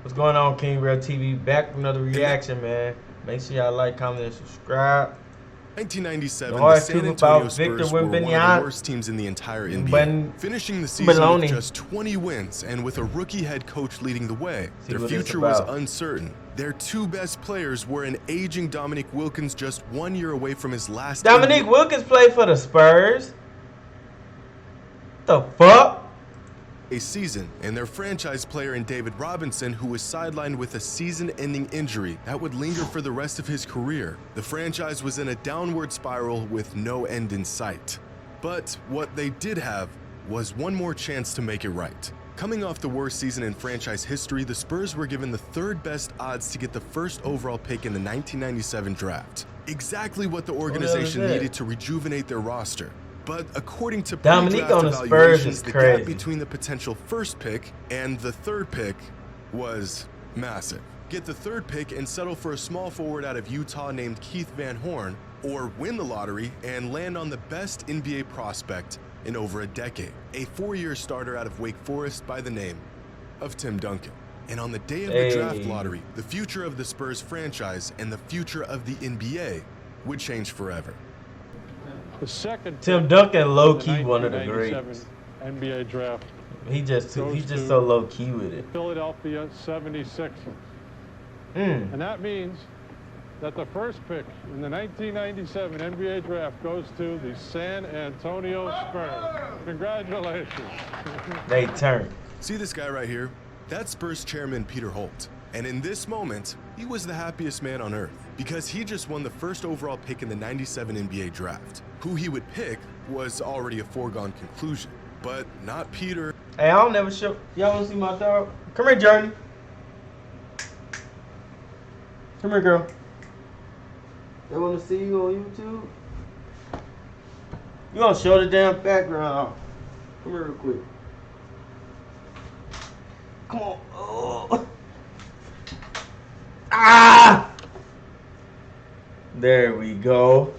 What's going on, King Real TV? Back with another reaction, man. Make sure y'all like, comment, and subscribe. 1997, The the hard San truth Antonio about Victor Spurs were one of Wembanyama. the worst teams in the entire NBA, finishing the season with just 20 wins and with a rookie head coach leading the way. Their future was uncertain. Their two best players were an aging Dominique Wilkins, just 1 year away from his last. Dominique Wilkins played for the Spurs? The fuck? A season, and their franchise player in David Robinson, who was sidelined with a season-ending injury that would linger for the rest of his career. The franchise was in a downward spiral with no end in sight. But what they did have was one more chance to make it right. Coming off the worst season in franchise history, the Spurs were given the third best odds to get the first overall pick in the 1997 draft. Exactly what the organization needed to rejuvenate their roster. But according to Dominique on the Spurs is the crazy. gap between the potential first pick and the third pick was massive. Get the third pick and settle for a small forward out of Utah named Keith Van Horn, or win the lottery and land on the best NBA prospect in over a decade, a 4-year starter out of Wake Forest by the name of Tim Duncan. And on the day of the draft lottery, the future of the Spurs franchise and the future of the NBA would change forever. The second Tim Duncan, low key, one of the greats. NBA draft. He's just so low key with it. Philadelphia 76ers. And that means that the first pick in the 1997 NBA draft goes to the San Antonio Spurs. Congratulations. They turn. See this guy right here? That's Spurs chairman Peter Holt. And in this moment, he was the happiest man on earth because he just won the first overall pick in the 97 NBA draft. Who he would pick was already a foregone conclusion, but not Peter. Hey, I don't never show. Y'all wanna see my dog? Come here, Journey. Come here, girl. They wanna see you on YouTube? You gonna show the damn background? Come here real quick. Come on. Oh. Ah! There we go.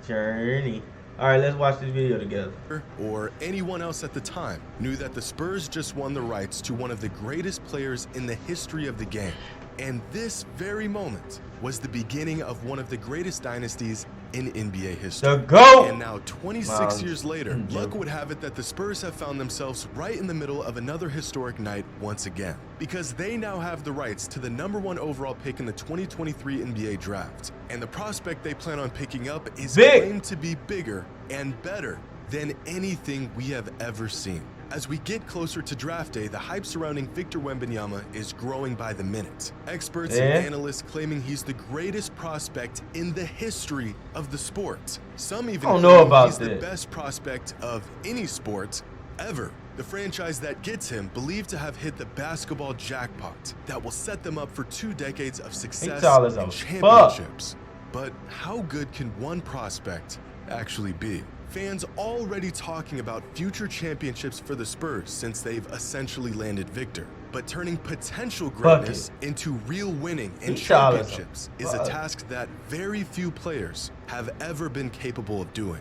Journey. All right, let's watch this video together. Or anyone else at the time knew that the Spurs just won the rights to one of the greatest players in the history of the game. And this very moment was the beginning of one of the greatest dynasties in NBA history. The GOAT! And now, 26 years later, luck would have it that the Spurs have found themselves right in the middle of another historic night once again, because they now have the rights to the #1 overall pick in the 2023 NBA draft. And the prospect they plan on picking up is claimed to be bigger and better than anything we have ever seen. As we get closer to draft day, the hype surrounding Victor Wembanyama is growing by the minute. Experts and analysts claiming he's the greatest prospect in the history of the sport. Some even claim he's the best prospect of any sport ever. The franchise that gets him believed to have hit the basketball jackpot that will set them up for 2 decades of success and championships. But how good can one prospect actually be? Fans already talking about future championships for the Spurs since they've essentially landed Victor. But turning potential greatness into real winning and championships is a task that very few players have ever been capable of doing.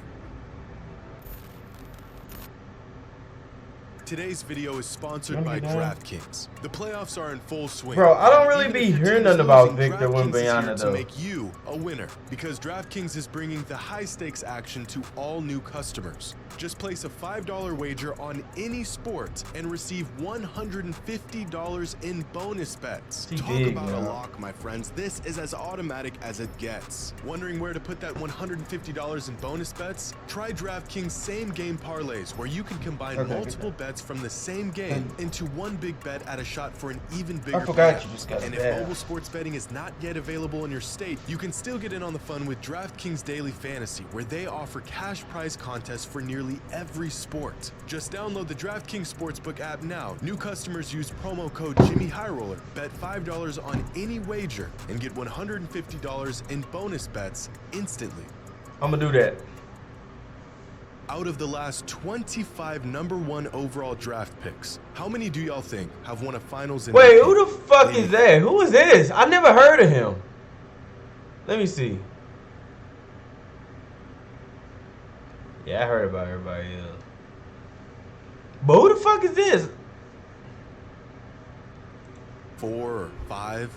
Today's video is sponsored by DraftKings. The playoffs are in full swing. Bro, I don't really be hearing nothing about Victor Wembanyama though. To make you a winner, because DraftKings is bringing the high-stakes action to all new customers. Just place a $5 wager on any sport and receive $150 in bonus bets. Talk about a lock, my friends. This is as automatic as it gets. Wondering where to put that $150 in bonus bets? Try DraftKings same-game parlays, where you can combine multiple bets from the same game into one big bet at a shot for an even bigger payout. And if mobile sports betting is not yet available in your state, you can still get in on the fun with DraftKings Daily Fantasy, where they offer cash prize contests for nearly every sport. Just download the DraftKings Sportsbook app now. New customers use promo code Jimmy Highroller, bet $5 on any wager, and get $150 in bonus bets instantly. I'm gonna do that. Out of the last 25 #1 overall draft picks, how many do y'all think have won a finals MVP? Wait, who the fuck is that? Who is this? I never heard of him. Let me see. Yeah, I heard about everybody else. But who the fuck is this? 4 or 5?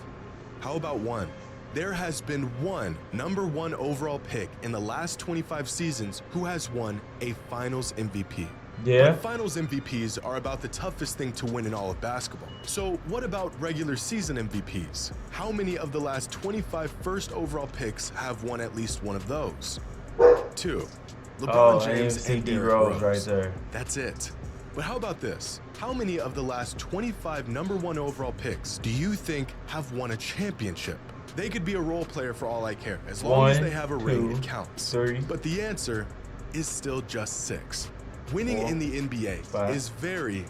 How about 1? There has been one #1 overall pick in the last 25 seasons who has won a Finals MVP. Yeah. But Finals MVPs are about the toughest thing to win in all of basketball. So what about regular season MVPs? How many of the last 25 first overall picks have won at least one of those? 2. LeBron James and Derrick Rose. Right there. That's it. But how about this? How many of the last 25 #1 overall picks do you think have won a championship? They could be a role player for all I care, as long as they have a ring, it counts. 3. But the answer is still just 6. Winning in the NBA 5. is very,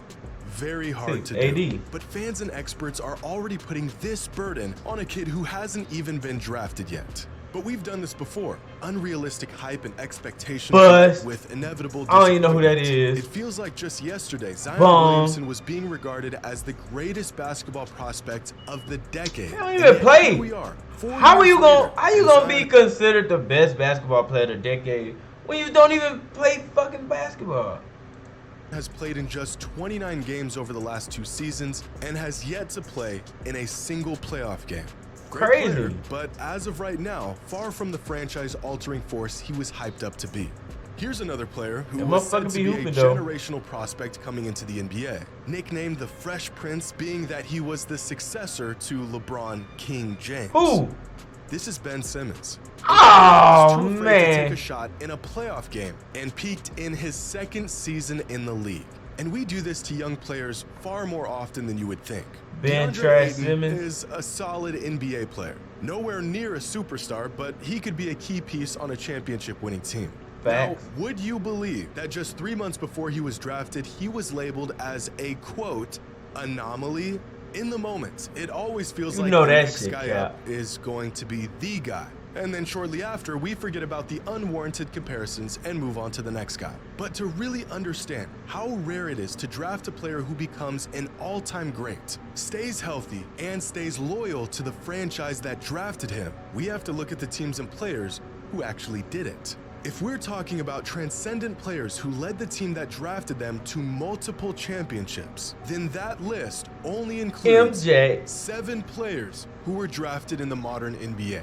very hard to do. But fans and experts are already putting this burden on a kid who hasn't even been drafted yet. But we've done this before. Unrealistic hype and expectations with inevitable disappointment. I don't even know who that is. It feels like just yesterday, Zion Williamson was being regarded as the greatest basketball prospect of the decade. He don't even play. We are. How are you gonna be considered the best basketball player of the decade when you don't even play fucking basketball? Has played in just 29 games over the last 2 seasons and has yet to play in a single playoff game. Great player, but as of right now, far from the franchise-altering force he was hyped up to be. Here's another player who was said to be a generational prospect coming into the NBA, nicknamed the Fresh Prince, being that he was the successor to LeBron King James. Who? This is Ben Simmons. Oh, he was too afraid man. to take a shot in a playoff game and peaked in his 2nd season in the league. And we do this to young players far more often than you would think. Ben DeAndre Simmons is a solid NBA player. Nowhere near a superstar, but he could be a key piece on a championship-winning team. Facts. Now, would you believe that just 3 months before he was drafted, he was labeled as a, quote, anomaly? In the moment, it always feels like the next guy up is going to be the guy. And then shortly after, we forget about the unwarranted comparisons and move on to the next guy. But to really understand how rare it is to draft a player who becomes an all-time great, stays healthy, and stays loyal to the franchise that drafted him, we have to look at the teams and players who actually did it. If we're talking about transcendent players who led the team that drafted them to multiple championships, then that list only includes 7 players who were drafted in the modern NBA.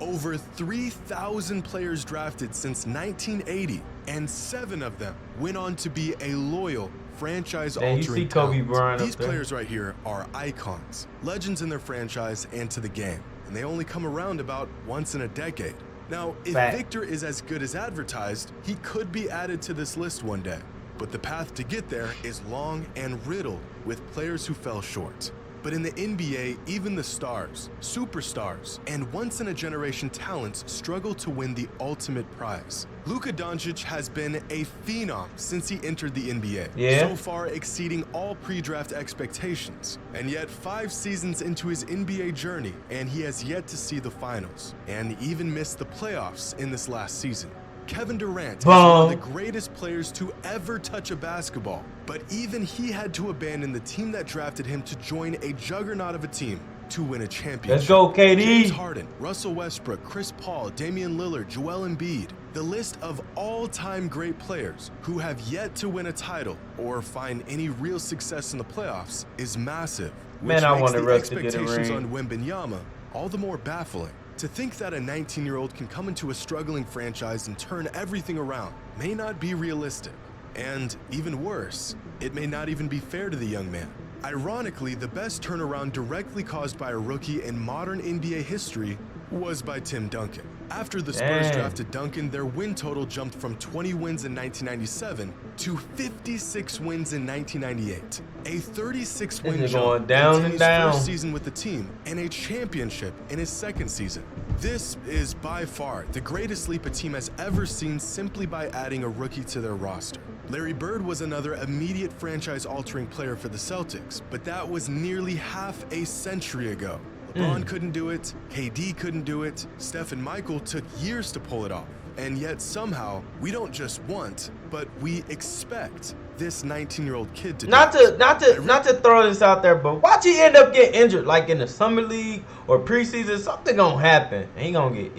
Over 3,000 players drafted since 1980, and 7 of them went on to be a loyal, franchise-altering talent. These players right here are icons, legends in their franchise and to the game, and they only come around about once in a decade. Now, if Victor is as good as advertised, he could be added to this list one day. But the path to get there is long and riddled with players who fell short. But in the NBA, even the stars, superstars, and once-in-a-generation talents struggle to win the ultimate prize. Luka Doncic has been a phenom since he entered the NBA, so far exceeding all pre-draft expectations. And yet 5 seasons into his NBA journey, and he has yet to see the finals, and even missed the playoffs in this last season. Kevin Durant is one of the greatest players to ever touch a basketball, but even he had to abandon the team that drafted him to join a juggernaut of a team to win a championship. Let's go, KD. James Harden, Russell Westbrook, Chris Paul, Damian Lillard, Joel Embiid. The list of all-time great players who have yet to win a title or find any real success in the playoffs is massive, which makes the expectations on Wembanyama all the more baffling. To think that a 19-year-old can come into a struggling franchise and turn everything around may not be realistic. And even worse, it may not even be fair to the young man. Ironically, the best turnaround directly caused by a rookie in modern NBA history was by Tim Duncan. After the Spurs drafted Duncan, their win total jumped from 20 wins in 1997 to 56 wins in 1998. A 36-win jump in his first season with the team and a championship in his 2nd season. This is by far the greatest leap a team has ever seen simply by adding a rookie to their roster. Larry Bird was another immediate franchise-altering player for the Celtics, but that was nearly half a century ago. LeBron couldn't do it, KD couldn't do it, Steph and Michael took years to pull it off. And yet somehow, we don't just want, but we expect this 19-year-old kid to not to throw this out there, but watch he end up getting injured, like in the summer league or preseason. Something gonna happen. And he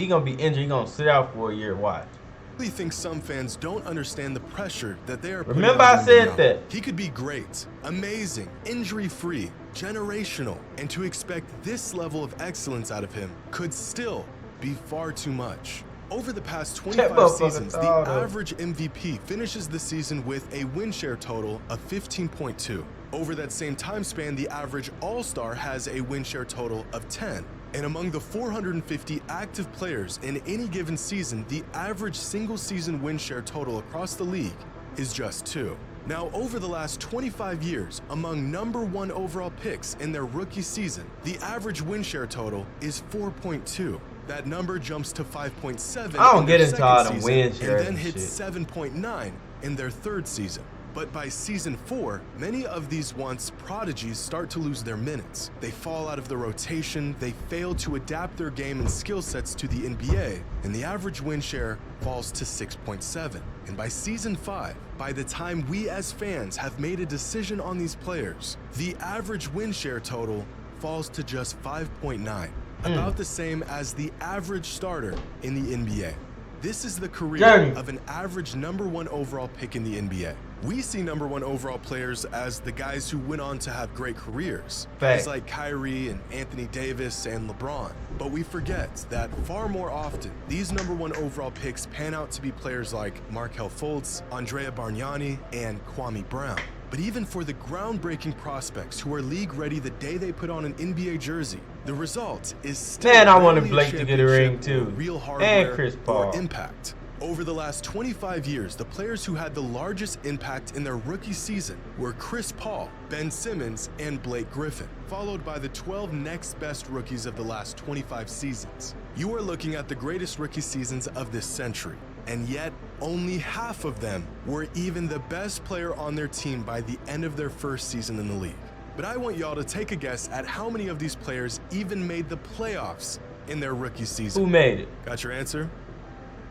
gonna be injured. He gonna sit out for a year. Watch. really think some fans don't understand the pressure that they are putting Remember on I said Wembanyama. that. He could be great, amazing, injury-free, generational, and to expect this level of excellence out of him could still be far too much. Over the past 25 seasons, the average MVP finishes the season with a win share total of 15.2. Over that same time span, the average All-Star has a win share total of 10. And among the 450 active players in any given season, the average single-season win share total across the league is just 2. Now, over the last 25 years, among #1 overall picks in their rookie season, the average win share total is 4.2. That number jumps to 5.7 I don't in their get into all second them season, win and shares then and hits shit. 7.9 in their third season. But by season 4, many of these once prodigies start to lose their minutes. They fall out of the rotation, they fail to adapt their game and skill sets to the NBA, and the average win share falls to 6.7. And by season 5, by the time we as fans have made a decision on these players, the average win share total falls to just 5.9, about the same as the average starter in the NBA. This is the career of an average #1 overall pick in the NBA. We see #1 overall players as the guys who went on to have great careers. Guys like Kyrie and Anthony Davis and LeBron. But we forget that far more often, these #1 overall picks pan out to be players like Markelle Fultz, Andrea Bargnani, and Kwame Brown. But even for the groundbreaking prospects who are league ready the day they put on an NBA jersey, the result is still I wanted rarely Blake to get a ring championship or too. real And hardware Chris Paul. or impact. Over the last 25 years, the players who had the largest impact in their rookie season were Chris Paul, Ben Simmons, and Blake Griffin, followed by the 12 next best rookies of the last 25 seasons. You are looking at the greatest rookie seasons of this century, and yet only half of them were even the best player on their team by the end of their first season in the league. But I want y'all to take a guess at how many of these players even made the playoffs in their rookie season. Who made it? Got your answer?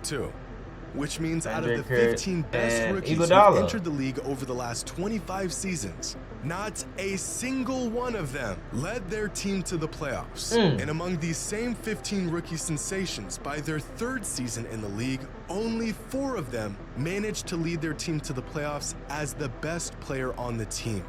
2. Which means out of the Andre 15 best and rookies who Iguodala entered the league over the last 25 seasons, not a single one of them led their team to the playoffs. And among these same 15 rookie sensations, by their third season in the league, only 4 of them managed to lead their team to the playoffs as the best player on the team.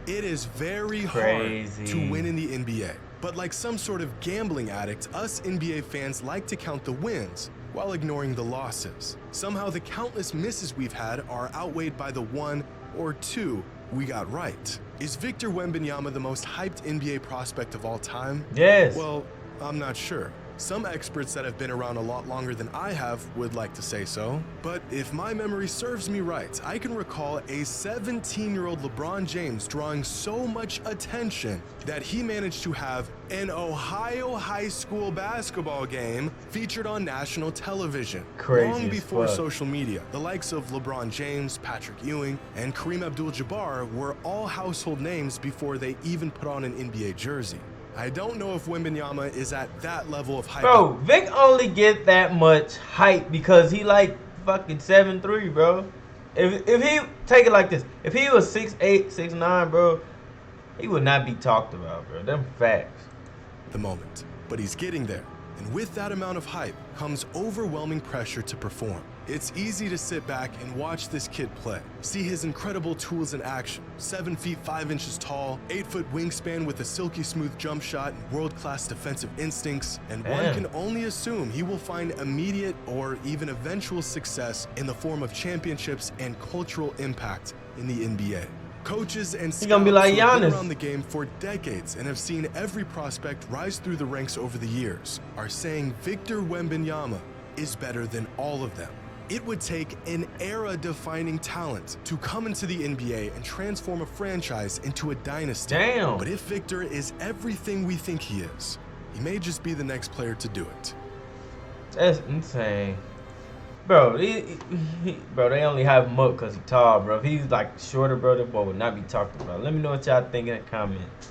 It is very hard to win in the NBA. But like some sort of gambling addict, us NBA fans like to count the wins while ignoring the losses. Somehow the countless misses we've had are outweighed by the 1 or 2 we got right. Is Victor Wembanyama the most hyped NBA prospect of all time? Yes. Well, I'm not sure. Some experts that have been around a lot longer than I have would like to say so. But if my memory serves me right, I can recall a 17-year-old LeBron James drawing so much attention that he managed to have an Ohio high school basketball game featured on national television. Long before social media, the likes of LeBron James, Patrick Ewing, and Kareem Abdul-Jabbar were all household names before they even put on an NBA jersey. I don't know if Wembanyama is at that level of hype. Bro, Vic only get that much hype because he like fucking 7'3", bro. If he take it like this, if he was 6'8", 6'9", bro, he would not be talked about, bro. Them facts. The moment, but he's getting there. And with that amount of hype comes overwhelming pressure to perform. It's easy to sit back and watch this kid play, see his incredible tools in action. 7 feet 5 inches tall, 8-foot wingspan with a silky smooth jump shot and world-class defensive instincts, and one can only assume he will find immediate or even eventual success in the form of championships and cultural impact in the NBA. Coaches and scouts gonna be like who have been Giannis around the game for decades and have seen every prospect rise through the ranks over the years are saying Victor Wembanyama is better than all of them. It would take an era-defining talent to come into the NBA and transform a franchise into a dynasty. Damn. But if Victor is everything we think he is, he may just be the next player to do it. That's insane. Bro, bro, they only have him up because he's tall, bro. If he's like shorter, bro, that boy would not be talked about. Let me know what y'all think in the comments.